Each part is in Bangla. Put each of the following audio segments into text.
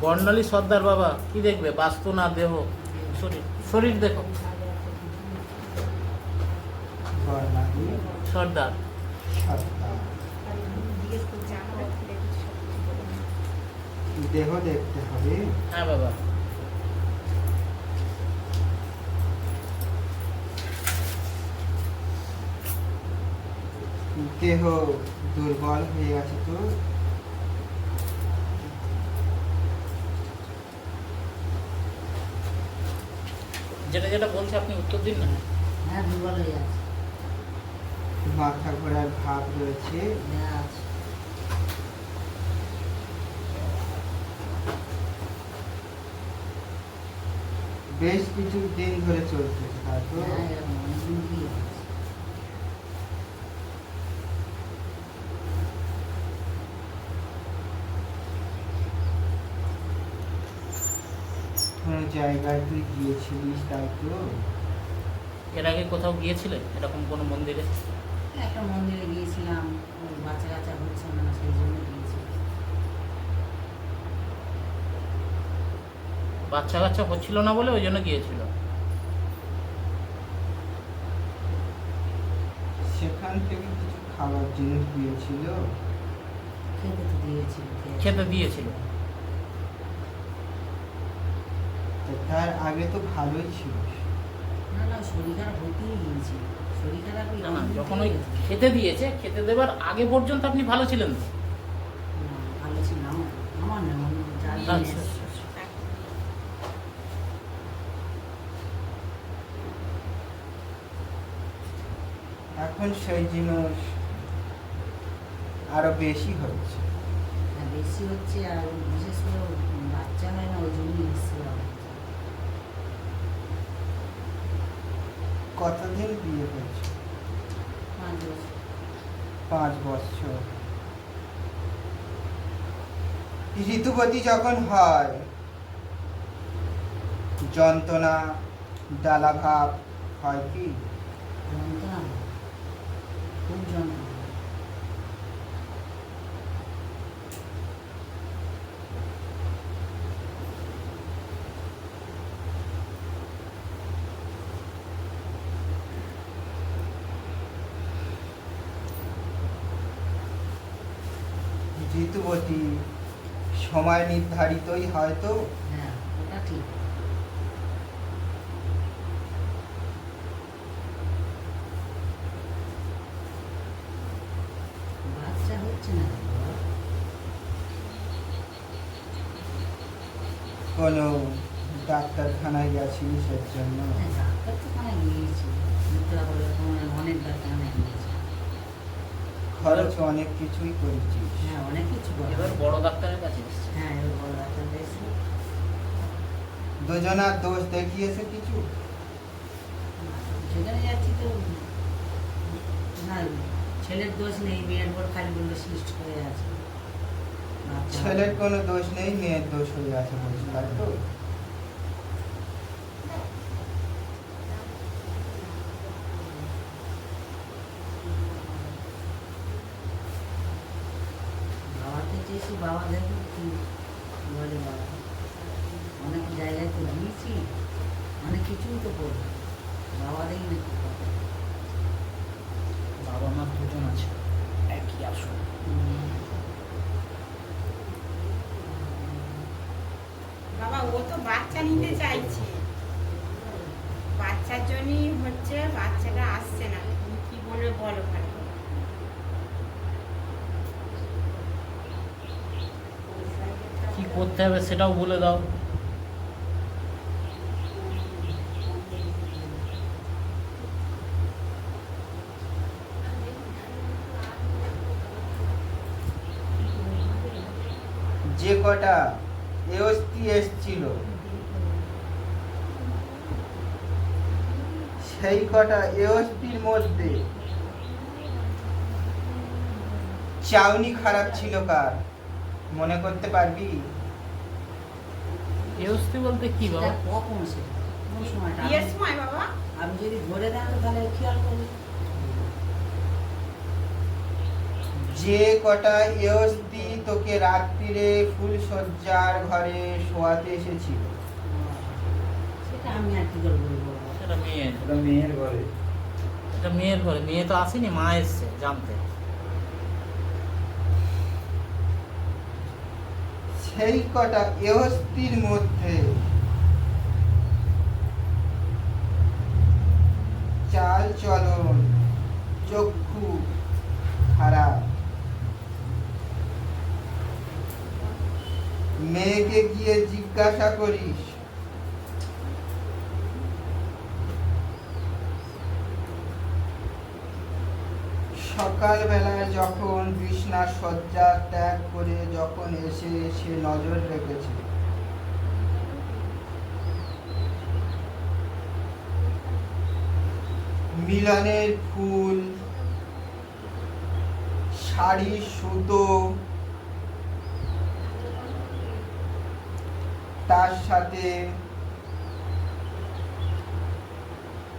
বর্ণালী সর্দার বাবা কি দেখবে, বাস্তু না দেহ? শরীর, শরীর দেখো। বর্ণালী সর্দার। সত্তা, দেহ দেখতে হবে। হ্যাঁ বাবা। দেহ দুর্বল হয়ে গেছে তো, যেটা যেটা বলছে আপনি উত্তর দিন না। হ্যাঁ দুর্বল হয়ে যাচ্ছে। মাথা ঘোরার ভাব রয়েছে, হ্যাঁ আছে। বেশ কিছু দিন ধরে চলতেছে, তাই তো? হ্যাঁ এরকম অনেকদিন দিয়ে আছে। কোনো জায়গায় তুই গিয়েছিলিস, তাই তো? এর আগে কোথাও গিয়েছিলেন এরকম কোনো মন্দিরে? একটা মন্দিরে গিয়েছিলাম, ওই বাচ্চা কাচ্চা হচ্ছে না, সেই জন্য গিয়েছি। বাচ্চা কাচ্চা হচ্ছিল না বলে ওই জন্য গিয়েছিল। সেখান থেকে কিছু খাবার জিনিস দিয়েছিল, খেতে তো দিয়েছিল। খেতে দিয়েছিল। তো তার আগে তো ভালোই ছিল। না না শরীর খারাপ হতেই গিয়েছি। শরীর খারাপ না না, যখন ওই খেতে দিয়েছে, খেতে দেবার আগে পর্যন্ত আপনি ভালো ছিলেন তো? ভালো ছিল আমার, আমার না অন্য যার আচ্ছা, জিনিস। আচ্ছা, আচ্ছা। এখন সেই জিনিস আরো বেশি হচ্ছে। হ্যাঁ বেশি হচ্ছে, আর বিশেষ করে বাচ্চা হয় না, ওই জন্যই এসছে। কতদিন বিয়ে হয়েছে? 5 বছর। 5 বছর। ঋতুবতী যখন হয়, যন্ত্রণা ডালাভাব হয় কি? যন্ত্রণা হয়, খুব যন্ত্রণা হয়। ঋতুবতী সময় নির্ধারিতই হয়তো। হ্যাঁ ওটা ঠিক। বাচ্চা হচ্ছে না বাবা। কোনো ডাক্তারখানায় গেছিস এর জন্য? হ্যাঁ ডাক্তার তো ওখানে গিয়েছি, মিত্রা বলে অনেক ডাক্তারখানায় গিয়েছি। খরচ অনেক কিছুই করেছিস। হ্যাঁ অনেক কিছু বলে। এবার বড় ডাক্তারের কাছে এসেছে। হ্যাঁ এবার বড় ডাক্তার এসে দুজনার দোষ দেখিয়েছে কিছু? সেখানে যাচ্ছি তো না, ছেলের দোষ নেই, মেয়ের পর খালি বললে সৃষ্টি হয়ে আছে। বাচ্চা ছেলের কোনো দোষ নেই, মেয়ের দোষ হয়ে আছে বলছি, তাই তো? বাবাকে চেয়েছি, বাবা দেখো কি বলে। বাবা অনেক জায়গায় তো গিয়েছি, অনেক কিছুই তো করবো, বাবা দেখি না কি করে। বাবা মা দুজন আছে, একই আসল। বাবা ও তো বাচ্চা নিতে চাইছে, বাচ্চার জন্যই হচ্ছে, বাচ্চাটা আসছে না। তুমি কি বলবে বলো ভালো। কি করতে হবে সেটাও বলে দাও। যে কটা এসটি এসছিল, সেই কটা এসপির মধ্যে চাউনি খারাপ ছিল কার, মনে করতে পারবি? এসপি বলতে কি বাবা? সেটা কখন সেটা কোন সময়টা বিয়ের সময় বাবা আপনি যদি ধরে দেন তো তাহলে খেয়াল করুন। যে কটা এয়স্তি তোকে রাত্রিরে ফুলশয্যার ঘরে শোয়াতে এসেছিল, সেটা আমি আর কি করে বলবো বাবা? এটা মেয়ের ওটা মেয়ের ঘরে। এটা মেয়ের ঘরে, মেয়ে তো আসেনি, মা এসছে জানতে। সেই কটা এয়স্তির মধ্যে চাল চলন, চক্ষু খারাপ। মেয়েকে গিয়ে জিজ্ঞাসা করিস সকালবেলায় যখন বিছনার শয্যা ত্যাগ করে যখন এসে সে নজর রেখেছে, মিলনের ফুল, শাড়ি, সুতো, তার সাথে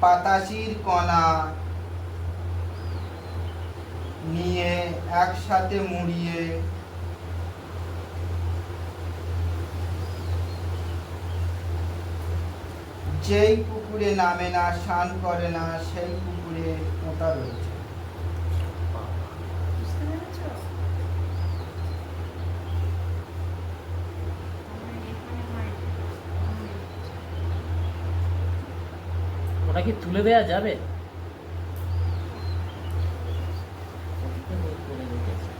পাতাশির কণা নিয়ে একসাথে মুড়িয়ে যেই পুকুরে নামে না, স্নান করে না, সেই পুকুরে পোঁতা রয়েছে। বুঝতে পেরেছো? আমার এখানে হয় না। ওটা কি তুলে দেয়া যাবে? করে রেখেছে।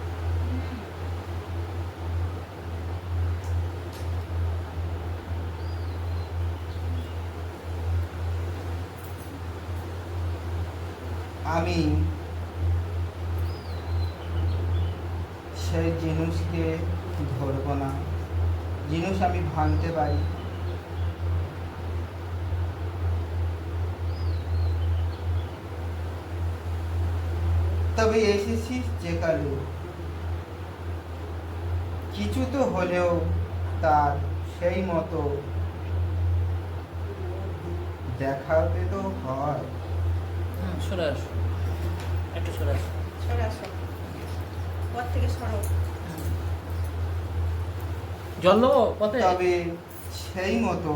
আমি সেই জিনিসকে ধরব না, জিনিস আমি ভাঙতে পারি। তবে এসেছিস যে কালু, কিছু তো হলেও তার সেই মতো দেখাতে তো হয়। সরে আসো, একটু সরে আসো। সরে আসো, পথ থেকে সরো। জল দেবো পথে? তবে সেই মতো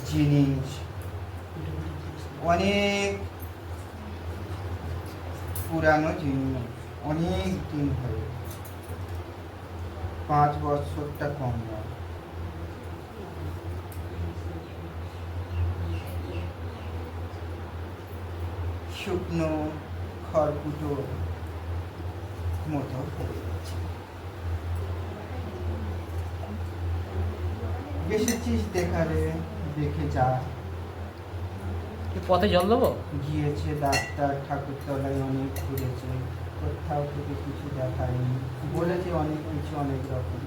জিনিস অনেক পুরানো জিনিস, অনেক দিন হয়ে, 5 বছরটা কম নয়। শুকনো খড়কুটো মতো হয়ে গেছে। এসেছিস দেখারে, দেখে যা। কি পথে জল দেবো? গিয়েছে ডাক্তার, ঠাকুরতলায় অনেক ঘুরেছে, কোথাও থেকে কিছু দেখায়নি। বলেছে অনেক কিছু, অনেক রকম।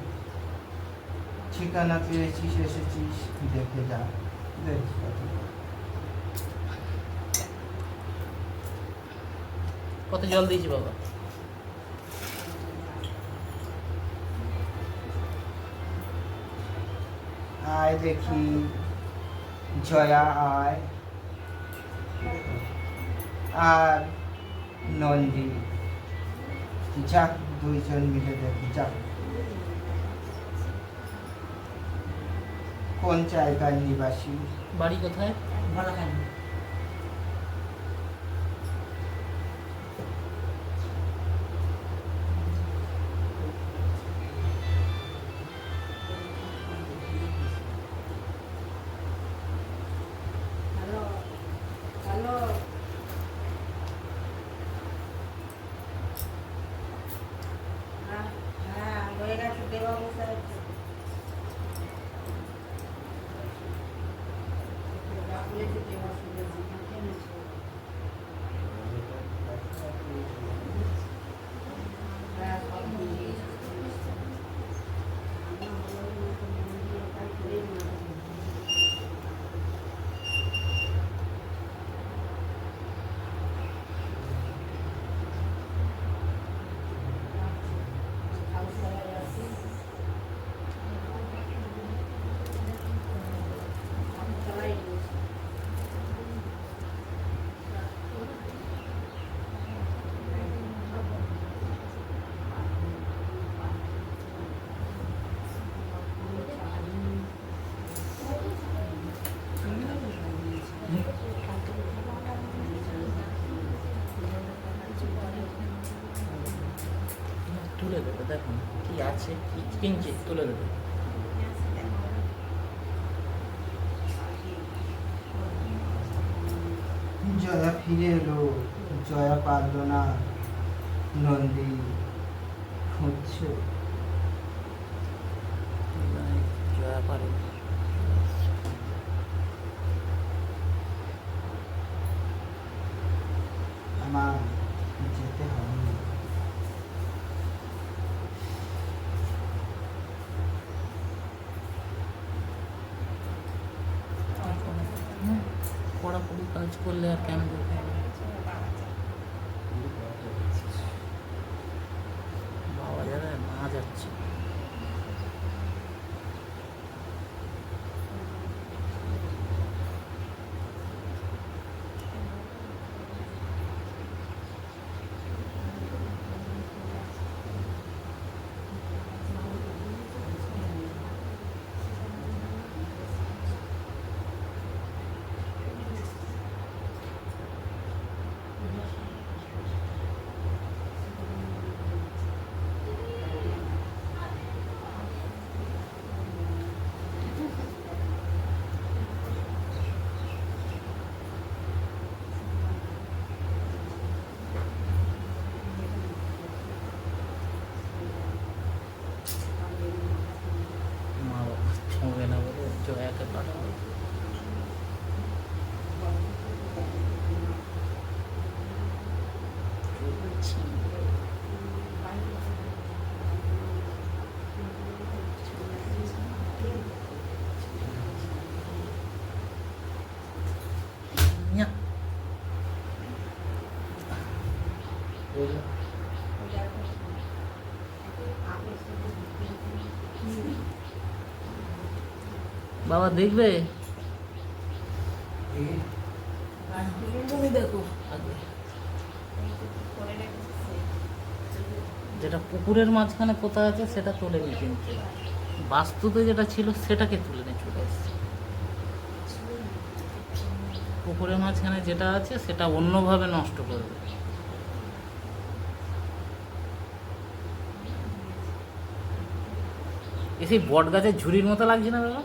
ঠিকানা পেয়েছিস, এসেছিস, দেখে যা। দেখিস কথা। পথে জল দিয়েছি বাবা। আয় দেখি, জয়া আয়, আর নন্দী যাক, দুইজন মিলে দেখি যাক কোন জায়গায় নিবাসী। বাড়ি কোথায়? বলা কেন? Hello, hello. হ্যাঁ, হ্যাঁ, হয়ে গেছে, দেবা বসে আছে। বলেছে দেবা শুনে দেখুন কি আছে, কি কিঞ্চিত তুলে দেবে। জয়া ফিরে এলো, জয়া পারল না, নন্দী খুঁজছে। জয়া পারে আমার যেতে হবে। পড়াপড়ি কাজ করলে আর কেন যেতে হবে? বাবা যারা মা যাচ্ছে। মা বাবা ছোঁবে না বলে জয়াকে পাঠাবো। বাবা দেখবে তুমি দেখো আগে। যেটা পুকুরের মাঝখানে পোতা আছে সেটা তোলেনি, কিন্তু বাস্তুতে যেটা ছিল সেটাকে তুলে নিয়ে চলে এসছে। পুকুরের মাঝখানে যেটা আছে সেটা অন্যভাবে নষ্ট করবে। এ সেই বট গাছের ঝুড়ির মতো লাগছে না বাবা?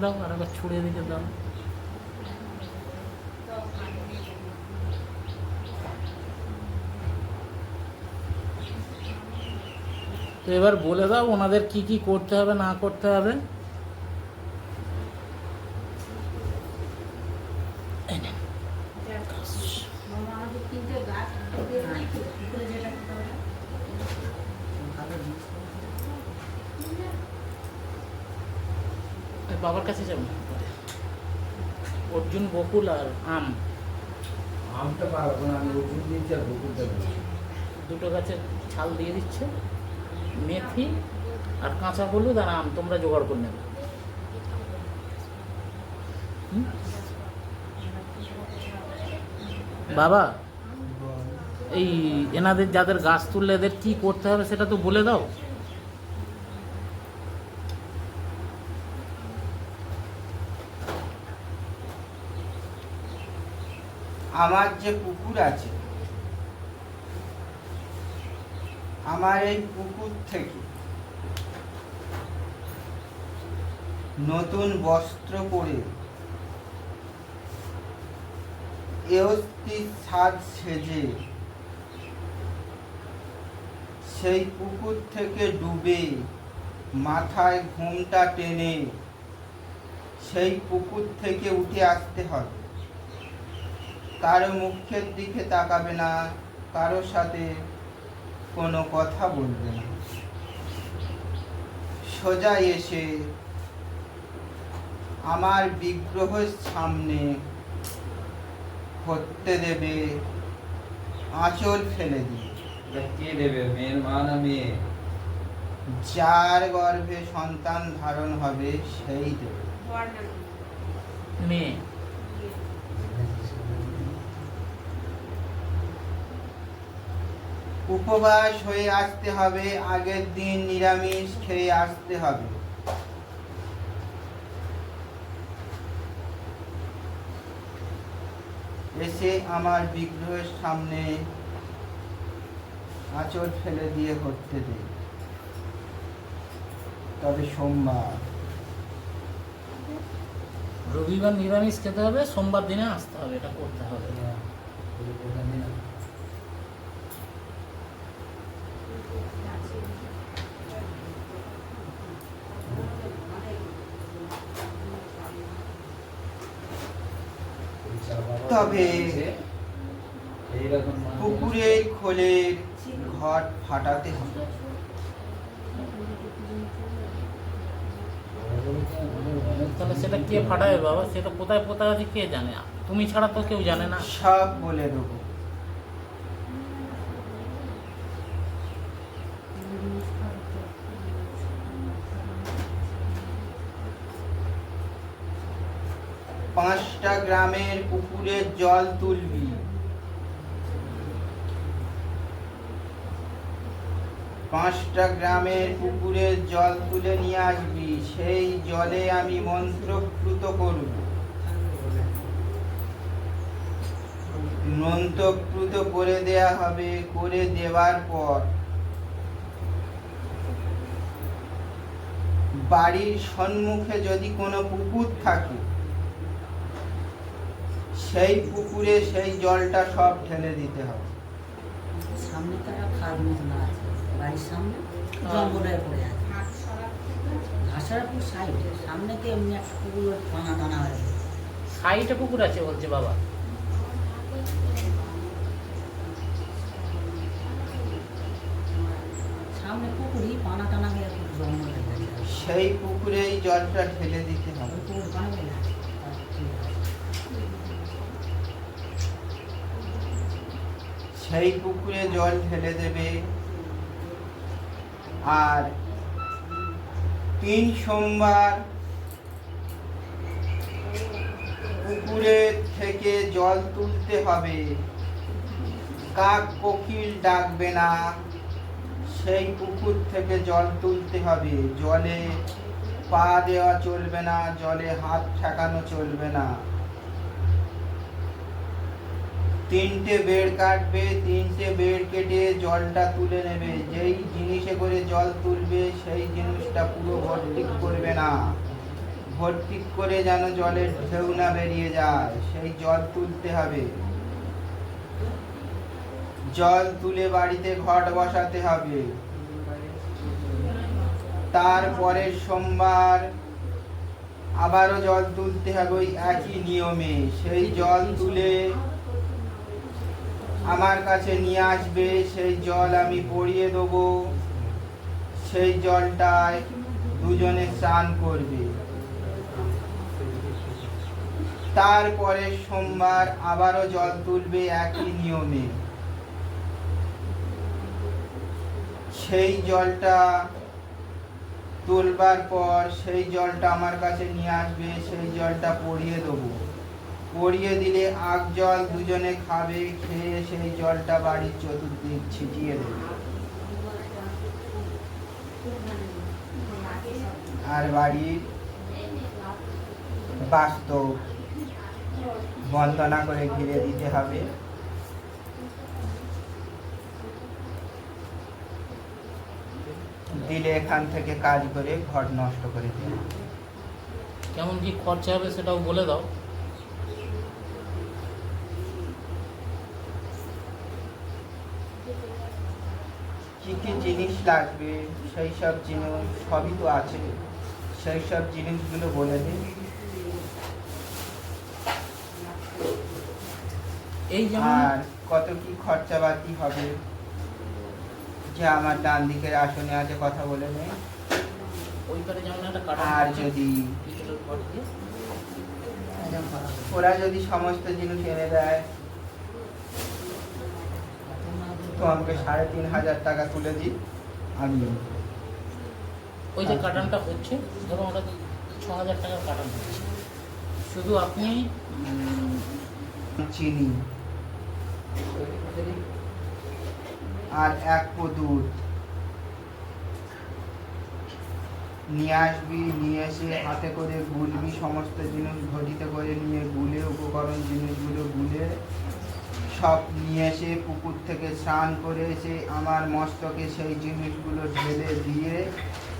দাও আর একবার ছুড়ে দিতে দাও। তো এবার বলে দাও ওনাদের কি কি করতে হবে না করতে হবে। বাবার কাছে যাবো অর্জুন, বকুল আর আম। আমটা পারবো না, আমি ওষুধ দিয়েছি আর বকুলটা দিচ্ছি। দুটো গাছের ছাল দিয়ে দিচ্ছে, মেথি আর কাঁচা হলুদ আর আম তোমরা জোগাড় করে নেবে। বাবা এই এনাদের যাদের গাছ তুললে এদের কি করতে হবে সেটা তো বলে দাও। আমার যে পুকুর আছে, আমার এই পুকুর থেকে নতুন বস্ত্র পরে এহস্তির সাজ সেজে সেই পুকুর থেকে ডুবে মাথায় ঘোমটা টেনে সেই পুকুর থেকে উঠে আসতে হবে। কারো মুখের দিকে তাকাবে না, কারো সাথে কোনো কথা বলবে না। সোজা এসে আমার বিগ্রহের সামনে হতে দেবে, আঁচল ফেলে দিয়ে। কে দেবে, মেয়ের মা না মেয়ে? যার গর্ভে সন্তান ধারণ হবে সেই দেবে। মেয়ে। উপবাস হয়ে আসতে হবে, আগের দিন নিরামিষ খেয়ে আসতে হবে। এসে আমার বিগ্রহের সামনে আঁচড় ফেলে দিয়ে করতে দে। তবে সোমবার রবিবার নিরামিষ খেতে হবে, সোমবার দিনে আসতে হবে, এটা করতে হবে। তবে এইরকম পুকুরের খোলের ঘট ফাটাতে হবে। তাহলে সেটা কে ফাটাবে বাবা? সেটা কোথায় পোতা আছে কে জানে? তুমি ছাড়া তো কেউ জানে না। সব বলে দেবো। পাঁচটা গ্রামের পুকুরের জল তুলবি। পাঁচটা গ্রামের পুকুরের জল তুলে নিয়ে আসবি, সেই জলে আমি মন্ত্রপ্লুত করব। মন্ত্রপ্লুত করে দেয়া হবে। করে দেওয়ার পর বাড়ির সম্মুখে যদি কোনো পুকুর থাকে, সেই পুকুরে সেই জলটা সব ঢেলে দিতে হবে। সামনে তো একটা খাল মতন আছে, বাড়ির সামনে জঙ্গলের পড়ে আছে। ঘাসের পুকুর সাইডে, সামনে তো এমনি একটা পুকুর টানা টানা হয়ে গেছে। সাইডে পুকুর আছে বলছে বাবা। সামনে পুকুরই পানা টানা হয়ে খুব জঙ্গল হয়ে গেছে। সেই পুকুরেই জলটা ঢেলে দিতে হবে। ওই পুকুর পানা হয়ে গেছে। ঠিক আছে। সেই পুকুরে জল ঢেলে দেবে। আর 3 সোমবার পুকুরের থেকে জল তুলতে হবে। কাক কোকিল ডাকবে না, সেই পুকুর থেকে জল তুলতে হবে। জলে পা দেওয়া চলবে না, জলে হাত ঠেকানো চলবে না। 3টে বেড় কাটবে, 3টে বেড় কেটে জলটা তুলে নেবে। যেই জিনিসে করে জল তুলবে সেই জিনিসটা পুরো ভর্তি করবে না। ভর্তি করে যেন জলের ঢেউ না বেরিয়ে যায়, সেই জল তুলতে হবে। জল তুলে বাড়িতে ঘট বসাতে হবে। তারপরে সোমবার আবারও জল তুলতে হবে ওই একই নিয়মে। সেই জল তুলে আমার কাছে নিয়ে আসবে, সেই জল আমি পরিয়ে দেবো। সেই জলটায় দুজনে স্নান করবে। তারপরে সোমবার আবারও জল তুলবে একই নিয়মে। সেই জলটা তুলবার পর সেই জলটা আমার কাছে নিয়ে আসবে, সেই জলটা পরিয়ে দেবো। পরিয়ে দিলে আগ জল দুজনে খাবে, খেয়ে সেই জলটা বাড়ির চতুর্দিক ছিটিয়ে দেবে। আর বাড়ির বাস্তব বন্দনা করে ঘিরে দিতে হবে। দিলে এখান থেকে কাজ করে ঘট নষ্ট করে দেবে। কেমন কি খরচা হবে সেটাও বলে দাও। কি কি জিনিস লাগবে সেই সব জিনিস সবই তো আছে, সেই সব জিনিসগুলো বলে দিন। এই যেমন আর কত কি খরচাপাতি হবে, যে আমার ডান দিকের আসনে আছে কথা বলে নেই। ওই পারে যেমন একটা কাটা আর যদি পিতলের ঘট দিয়ে এরকম করা হবে। ওরা যদি সমস্ত জিনিস এনে দেয় তো আমাকে 3,500 টাকা তুলে দিই, আমি ওই যে কাটানটা হচ্ছে, ধরো ওটা 6,000 টাকার কাটান হচ্ছে। শুধু আপনি চিনি আর 1 পো দুধ নিয়ে আসবি, নিয়ে এসে হাতে করে গুলবি, সমস্ত জিনিস ঘটিতে করে নিয়ে গুলে, উপকরণ জিনিসগুলো গুলে সব নিয়ে এসে পুকুর থেকে স্নান করে এসে আমার মস্তকে সেই জিনিসগুলো ঢেলে দিয়ে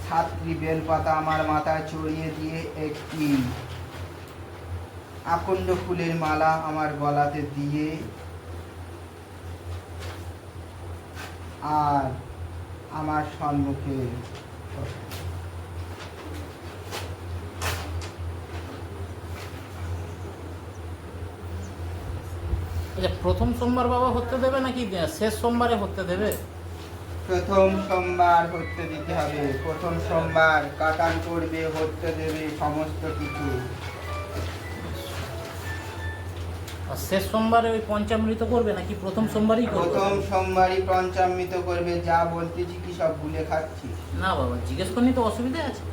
7টি বেলপাতা আমার মাথায় চড়িয়ে দিয়ে একটি আকন্দ ফুলের মালা আমার গলাতে দিয়ে আর আমার সম্মুখে আচ্ছা, প্রথম সোমবার বাবা হতে দেবে নাকি শেষ সোমবারে হতে দেবে? প্রথম সোমবার হতে দিতে হবে। প্রথম সোমবার কাটান করবে, হতে দেবে সমস্ত কিছু। আর শেষ সোমবারে ওই পঞ্চামৃত করবে নাকি প্রথম সোমবারই করবে? প্রথম সোমবারই পঞ্চামৃত করবে। যা বলতেছি কি সব ভুলে খাচ্ছি? না বাবা, জিজ্ঞেস করনি তো অসুবিধা আছে?